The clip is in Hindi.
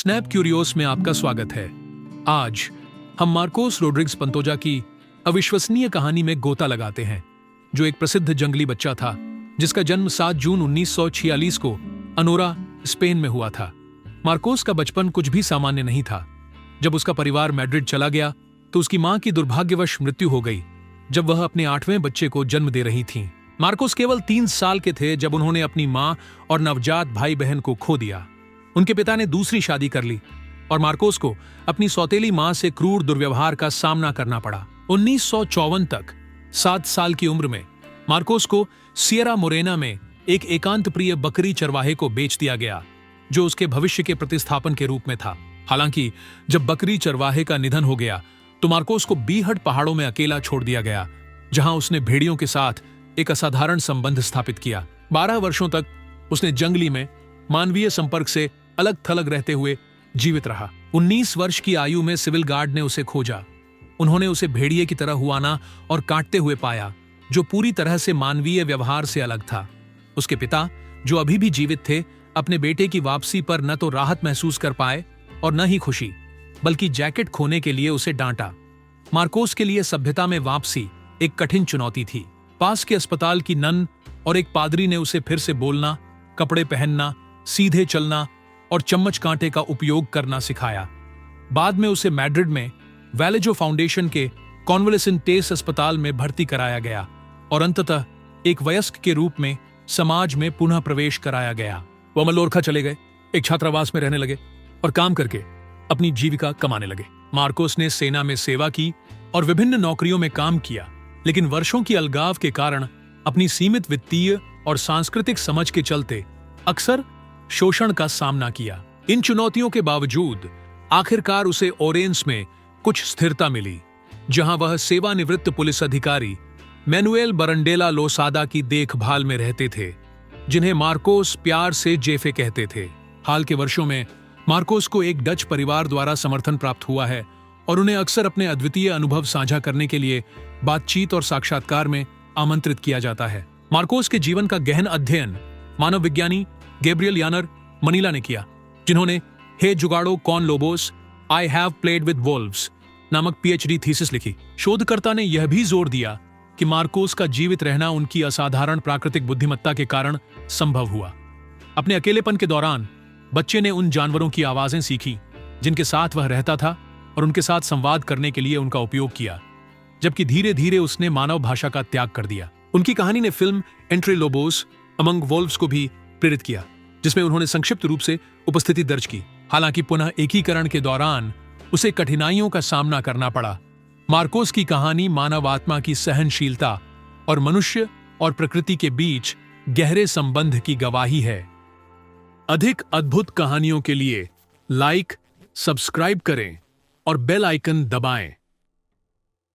स्नैप क्यूरियोस में आपका स्वागत है। आज हम मार्कोस रोड्रिग्स पंतोजा की अविश्वसनीय कहानी में गोता लगाते हैं, जो एक प्रसिद्ध जंगली बच्चा था जिसका जन्म 7 जून 1946 को अनोरा, स्पेन में हुआ था। मार्कोस का बचपन कुछ भी सामान्य नहीं था। जब उसका परिवार मैड्रिड चला गया तो उसकी मां की दुर्भाग्यवश मृत्यु हो गई जब वह अपने 8वें बच्चे को जन्म दे रही थीं। मार्कोस केवल 3 साल के थे जब उन्होंने अपनी मां और नवजात भाई बहन को खो दिया। उनके पिता ने दूसरी शादी कर ली और मार्कोस को अपनी सौतेली मां से क्रूर दुर्व्यवहार का सामना करना पड़ा। 1954 तक 7 साल की उम्र में मार्कोस को सियरा मोरेना में एक एकांत प्रिय बकरी चरवाहे को बेच दिया गया, जो उसके भविष्य के प्रतिस्थापन के रूप में था। हालांकि जब बकरी चरवाहे का निधन हो गया तो मार्कोस को बीहड़ पहाड़ों में अकेला छोड़ दिया गया, जहां उसने भेड़ियों के साथ एक असाधारण संबंध स्थापित किया। 12 वर्षों तक उसने जंगली में मानवीय संपर्क से अलग थलग रहते हुए जीवित रहा। 19 वर्ष की आयु में सिविल गार्ड ने उसे खोजा। उन्होंने उसे भेड़िए की तरह हुआना और काटते हुए पाया, जो पूरी तरह से मानवीय व्यवहार से अलग था। उसके पिता, जो अभी भी जीवित थे, अपने बेटे की वापसी पर न तो राहत महसूस कर पाए और न ही खुशी, बल्कि जैकेट खोने के लिए उसे डांटा। मार्कोस के लिए सभ्यता में वापसी एक कठिन चुनौती थी। पास के अस्पताल की नन और एक पादरी ने उसे फिर से बोलना, कपड़े पहनना, सीधे चलना और चम्मच कांटे का उपयोग करना सिखाया। बाद में उसे मैड्रिड में वैलेजो फाउंडेशन के कॉन्वलेसेंटेस अस्पताल में भर्ती कराया गया और अंततः एक वयस्क के रूप में समाज में पुनः प्रवेश कराया गया। वह मलोरखा चले गए, एक छात्रावास में रहने लगे और काम करके अपनी जीविका कमाने लगे। मार्कोस ने सेना में सेवा की और विभिन्न नौकरियों में काम किया, लेकिन वर्षों की अलगाव के कारण अपनी सीमित वित्तीय और सांस्कृतिक समझ के चलते अक्सर शोषण का सामना किया। इन चुनौतियों के बावजूद आखिरकार उसे ओरेंस में कुछ स्थिरता मिली, जहां वह सेवानिवृत्त पुलिस अधिकारी मैनुएल बरंडेला लोसादा की देखभाल में रहते थे, जिन्हें मार्कोस प्यार से जेफे कहते थे। हाल के वर्षों में मार्कोस को एक डच परिवार द्वारा समर्थन प्राप्त हुआ है और उन्हें अक्सर अपने अद्वितीय अनुभव साझा करने के लिए बातचीत और साक्षात्कार में आमंत्रित किया जाता है। मार्कोस के जीवन का गहन अध्ययन मानव विज्ञानी गैब्रियल यानर मनीला ने किया, जिन्होंने हे जुगाड़ो कॉन लोबोस, I have played with wolves नामक पीएचडी थीसिस लिखी। शोधकर्ता ने यह भी जोर दिया कि मार्कोस का जीवित रहना उनकी असाधारण प्राकृतिक बुद्धिमत्ता के कारण संभव हुआ। अपने अकेलेपन के दौरान बच्चे ने उन जानवरों की आवाजें सीखी जिनके साथ वह रहता था और उनके साथ संवाद करने के लिए उनका उपयोग किया, जबकि धीरे धीरे उसने मानव भाषा का त्याग कर दिया। उनकी कहानी ने फिल्म एंट्रे लोबोस अमंग वोल्व्स को भी प्रेरित किया, जिसमें उन्होंने संक्षिप्त रूप से उपस्थिति दर्ज की। हालांकि पुनः एकीकरण के दौरान उसे कठिनाइयों का सामना करना पड़ा। मार्कोस की कहानी मानव आत्मा की सहनशीलता और मनुष्य और प्रकृति के बीच गहरे संबंध की गवाही है। अधिक अद्भुत कहानियों के लिए लाइक, सब्सक्राइब करें और बेल आइकन दबाएं।